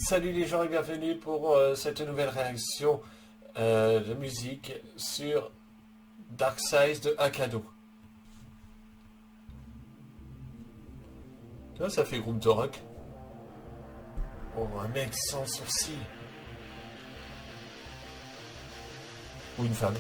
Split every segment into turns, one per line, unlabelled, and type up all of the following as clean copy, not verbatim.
Salut les gens et bienvenue pour cette nouvelle réaction de musique sur Dark Side de Akado. Là, ça fait groupe de rock. Oh, un mec sans sourcils. Ou une femme.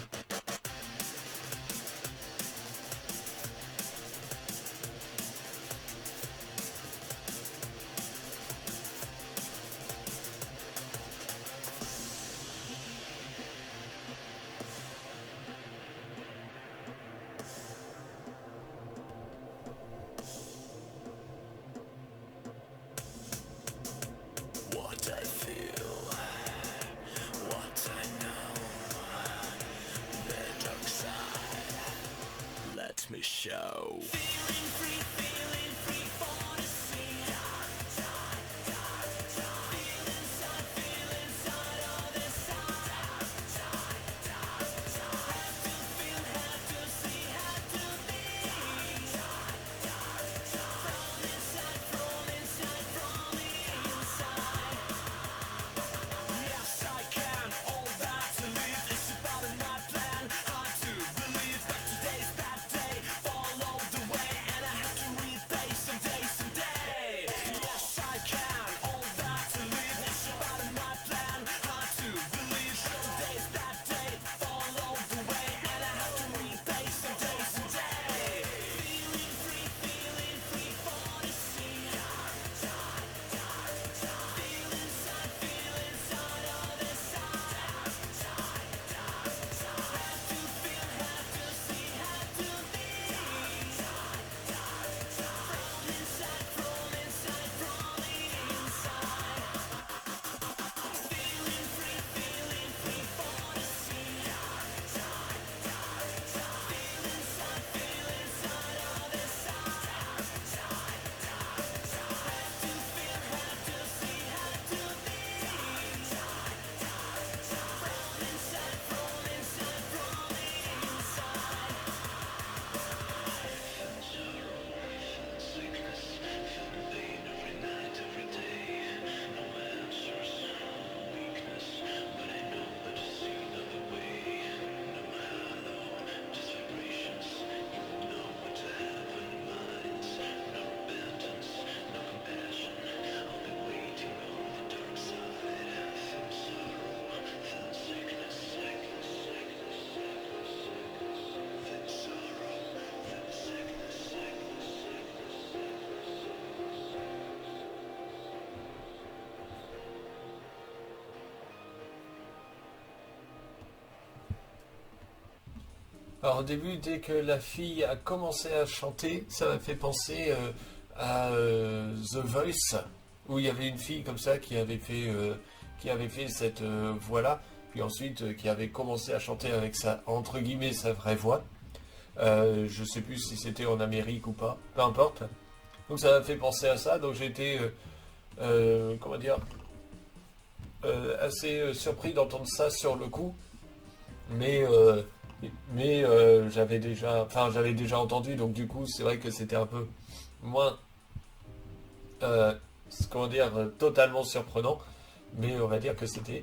What I feel, what I know, the dark side, let me show. Feeling free for the sea. Feel inside of the side. Have to see, have to be. From inside, from inside. Yes, I can. All that to live is about my plan. Hard to believe that today's bad day. Follow the way, and I have to repay someday, someday. Yes, I can. All that to live is about my plan. Hard to believe that today's bad day. Follow the way, and I have to repay someday, someday. Feeling free for the sea. Feel inside of the side. Have to see, have to be. From inside, from inside. Feeling free for the sea. Feel inside of the side. Have to see, have to be. From inside, from inside.
Alors au début, dès que la fille a commencé à chanter, ça m'a fait penser à The Voice, où il y avait une fille comme ça qui avait fait cette voix-là, puis ensuite qui avait commencé à chanter avec sa, entre guillemets, sa vraie voix. Je sais plus si c'était en Amérique ou pas, peu importe. Donc ça m'a fait penser à ça, donc j'ai été, comment dire, assez surpris d'entendre ça sur le coup, mais j'avais déjà entendu, donc du coup c'est vrai que c'était un peu moins, euh, comment dire, totalement surprenant, mais on va dire que c'est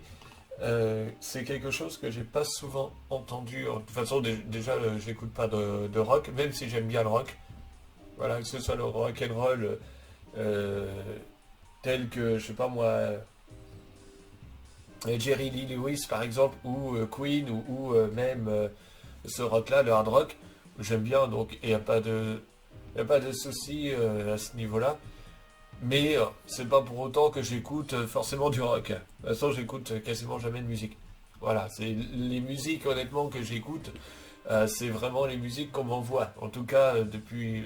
quelque chose que j'ai pas souvent entendu. De toute façon, déjà, j'écoute pas de rock, même si j'aime bien le rock. Voilà, que ce soit le rock and roll euh, tel que, je sais pas moi, Jerry Lee Lewis par exemple, ou Queen, ou même ce rock-là, le hard rock, j'aime bien, donc il n'y a pas de souci à ce niveau-là. Mais c'est pas pour autant que j'écoute forcément du rock. De toute façon, j'écoute quasiment jamais de musique. Voilà, c'est les musiques honnêtement que j'écoute, c'est vraiment les musiques qu'on m'envoie. En tout cas, depuis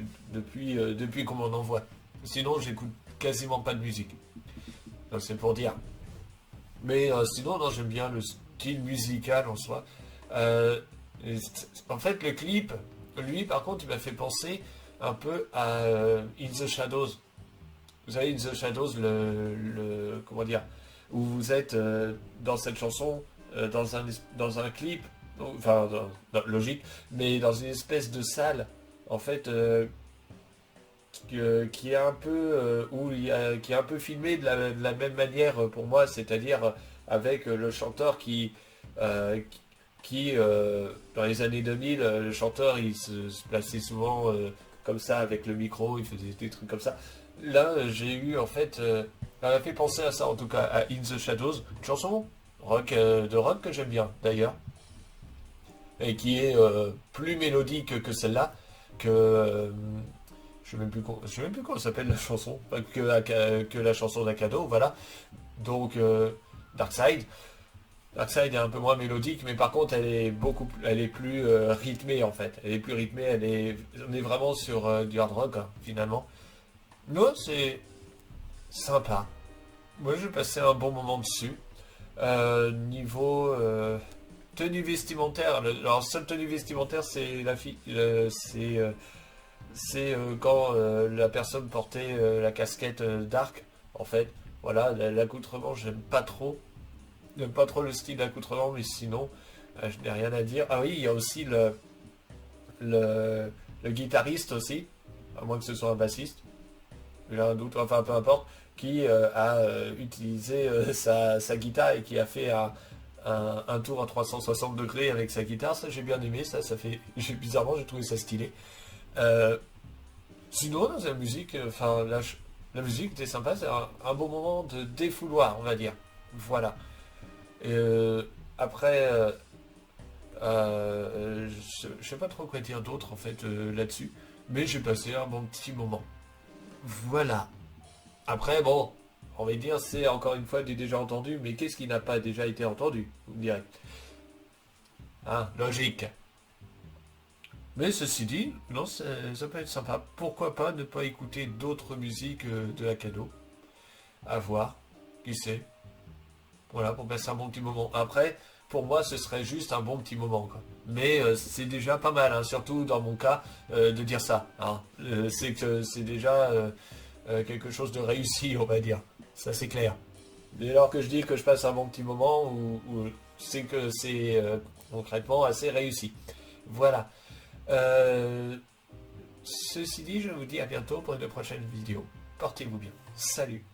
qu'on m'en envoie. Sinon, j'écoute quasiment pas de musique. Donc c'est pour dire. Mais sinon, non, j'aime bien le style musical en soi. Euh, En fait, le clip, lui, par contre, il m'a fait penser un peu à In the Shadows. Vous savez, In the Shadows, comment dire, où vous êtes dans cette chanson, dans un clip, enfin, logique, mais dans une espèce de salle, en fait, qui est un peu qui est un peu filmé de la même manière pour moi, c'est-à-dire avec le chanteur dans les années 2000, le chanteur il se plaçait souvent comme ça avec le micro, il faisait des trucs comme ça. Là, j'ai eu en fait, ça m'a fait penser à ça en tout cas, à In the Shadows, une chanson de rock que j'aime bien d'ailleurs, et qui est plus mélodique que celle-là, que je sais même plus comment s'appelle la chanson, enfin, que la chanson d'Akado, voilà. Donc Darkside. Darkside est un peu moins mélodique, mais par contre elle est plus rythmée en fait. Elle est plus rythmée, on est vraiment sur du hard rock hein, finalement. Non, c'est sympa. Moi j'ai passé un bon moment dessus. Niveau tenue vestimentaire, alors seule tenue vestimentaire c'est la fille, c'est quand la personne portait la casquette d'arc, en fait. Voilà, l'accoutrement, j'aime pas trop. J'aime pas trop le style d'accoutrement, mais sinon, je n'ai rien à dire. Ah oui, il y a aussi le guitariste aussi, à moins que ce soit un bassiste. J'ai un doute, enfin peu importe, qui a utilisé sa guitare et qui a fait un tour à 360 degrés avec sa guitare. Ça, j'ai bien aimé, ça fait... Bizarrement, j'ai trouvé ça stylé. Euh, Sinon, dans la musique, la musique était sympa, c'est un bon moment de défouloir, on va dire. Voilà. Et, après, je sais pas trop quoi dire d'autre en fait là-dessus, mais j'ai passé un bon petit moment. Voilà. Après, bon, on va dire, c'est encore une fois du déjà entendu, mais qu'est-ce qui n'a pas déjà été entendu, vous me direz. Hein, logique. Mais ceci dit, non, ça peut être sympa. Pourquoi pas ne pas écouter d'autres musiques de Akado? À voir, qui sait. Voilà, pour passer un bon petit moment. Après, pour moi, ce serait juste un bon petit moment, quoi. Mais c'est déjà pas mal, hein, surtout dans mon cas, de dire ça. Hein. C'est que c'est déjà quelque chose de réussi, on va dire. Ça, c'est clair. Dès lors que je dis que je passe un bon petit moment, c'est que c'est concrètement assez réussi. Voilà. Euh, Ceci dit, je vous dis à bientôt pour une prochaine vidéo. Portez-vous bien. Salut.